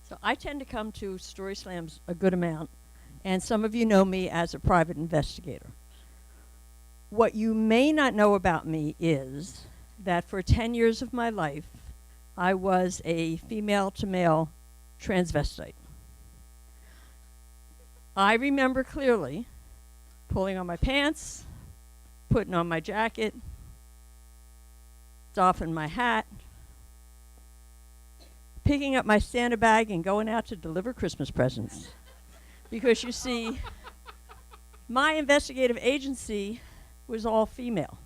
So I tend to come to StorySlams a good amount, and some of you know me as a private investigator. What you may not know about me is that for 10 years of my life, I was a female to male transvestite. I remember clearly pulling on my pants, putting on my jacket, doffing my hat, picking up my Santa bag and going out to deliver Christmas presents. Because you see, my investigative agency was all female.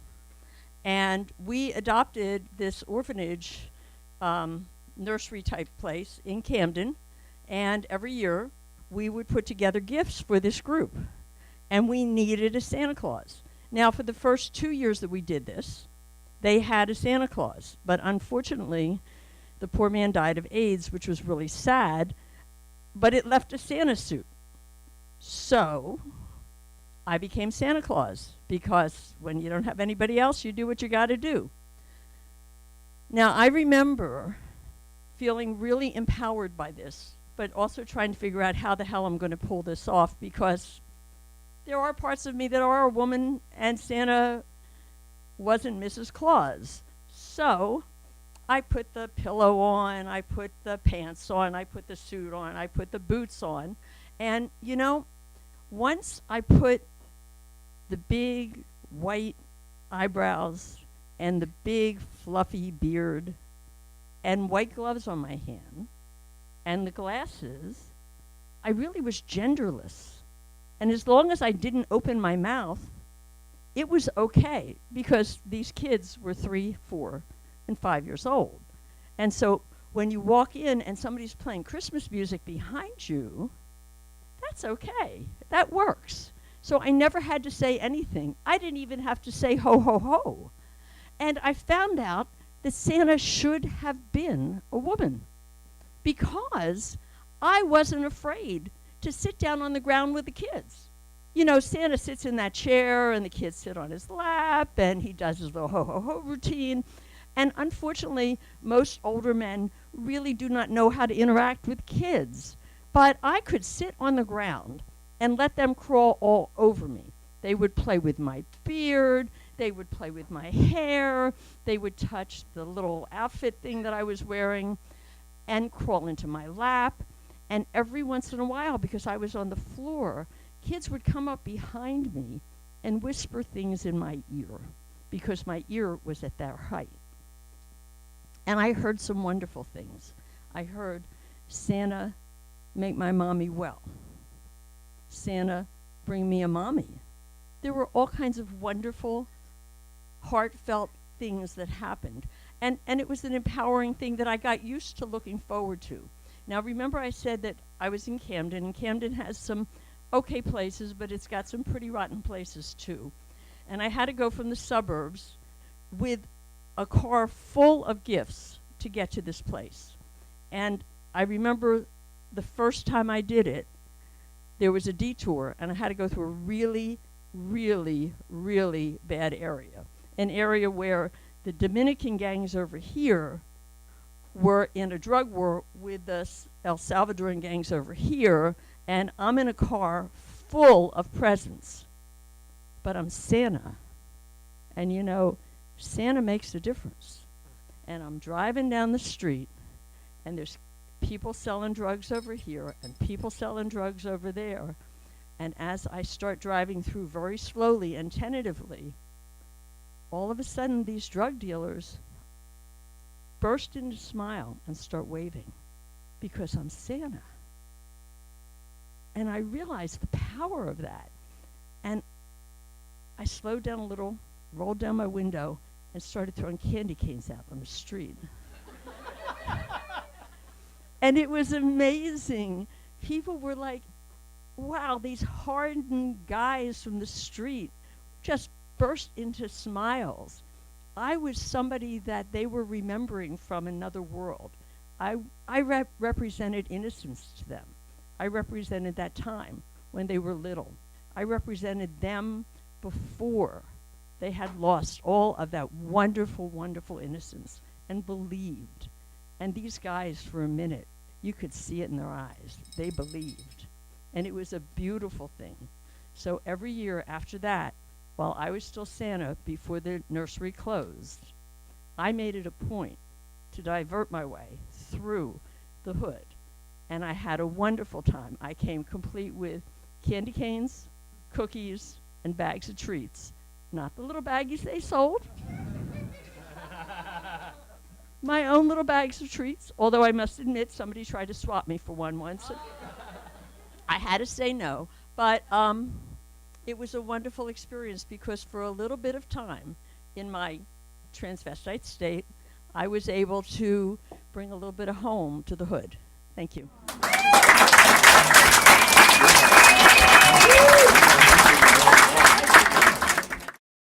And we adopted this orphanage nursery type place in Camden. And every year we would put together gifts for this group. And we needed a Santa Claus. Now, for the first 2 years that we did this, they had a Santa Claus. But unfortunately, the poor man died of AIDS, which was really sad, but it left a Santa suit. So I became Santa Claus, because when you don't have anybody else, you do what you got to do. Now, I remember feeling really empowered by this, but also trying to figure out how the hell I'm going to pull this off, because there are parts of me that are a woman, and Santa wasn't Mrs. Claus. So I put the pillow on, I put the pants on, I put the suit on, I put the boots on. And, you know, once I put the big white eyebrows and the big fluffy beard and white gloves on my hand and the glasses, I really was genderless. And as long as I didn't open my mouth, it was okay, because these kids were 3, 4, and 5 years old. And so when you walk in and somebody's playing Christmas music behind you, that's okay. That works. So I never had to say anything. I didn't even have to say ho, ho, ho. And I found out that Santa should have been a woman, because I wasn't afraid to sit down on the ground with the kids. You know, Santa sits in that chair and the kids sit on his lap and he does his little ho, ho, ho routine. And unfortunately, most older men really do not know how to interact with kids. But I could sit on the ground and let them crawl all over me. They would play with my beard, they would play with my hair, they would touch the little outfit thing that I was wearing and crawl into my lap. And every once in a while, because I was on the floor, kids would come up behind me and whisper things in my ear, because my ear was at their height. And I heard some wonderful things. I heard, Santa, make my mommy well. Santa, bring me a mommy. There were all kinds of wonderful, heartfelt things that happened. And it was an empowering thing that I got used to looking forward to. Now, remember I said that I was in Camden, and Camden has some okay places, but it's got some pretty rotten places too. And I had to go from the suburbs with a car full of gifts to get to this place. And I remember the first time I did it, there was a detour, and I had to go through a really, really, really bad area. An area where the Dominican gangs over here were in a drug war with the El Salvadoran gangs over here, and I'm in a car full of presents. But I'm Santa. And you know, Santa makes a difference. And I'm driving down the street, and there's people selling drugs over here and people selling drugs over there. And as I start driving through very slowly and tentatively, all of a sudden these drug dealers burst into smile and start waving, because I'm Santa. And I realized the power of that. And I slowed down a little, rolled down my window, and started throwing candy canes out on the street. And it was amazing. People were like, wow, these hardened guys from the street just burst into smiles. I was somebody that they were remembering from another world. I represented innocence to them. I represented that time when they were little. I represented them before they had lost all of that wonderful, wonderful innocence and believed. And these guys, for a minute, you could see it in their eyes. They believed. And it was a beautiful thing. So every year after that, while I was still Santa before the nursery closed, I made it a point to divert my way through the hood. And I had a wonderful time. I came complete with candy canes, cookies, and bags of treats. Not the little baggies they sold. My own little bags of treats, although I must admit somebody tried to swap me for one once. I had to say no, but it was a wonderful experience because for a little bit of time in my transvestite state, I was able to bring a little bit of home to the hood. Thank you.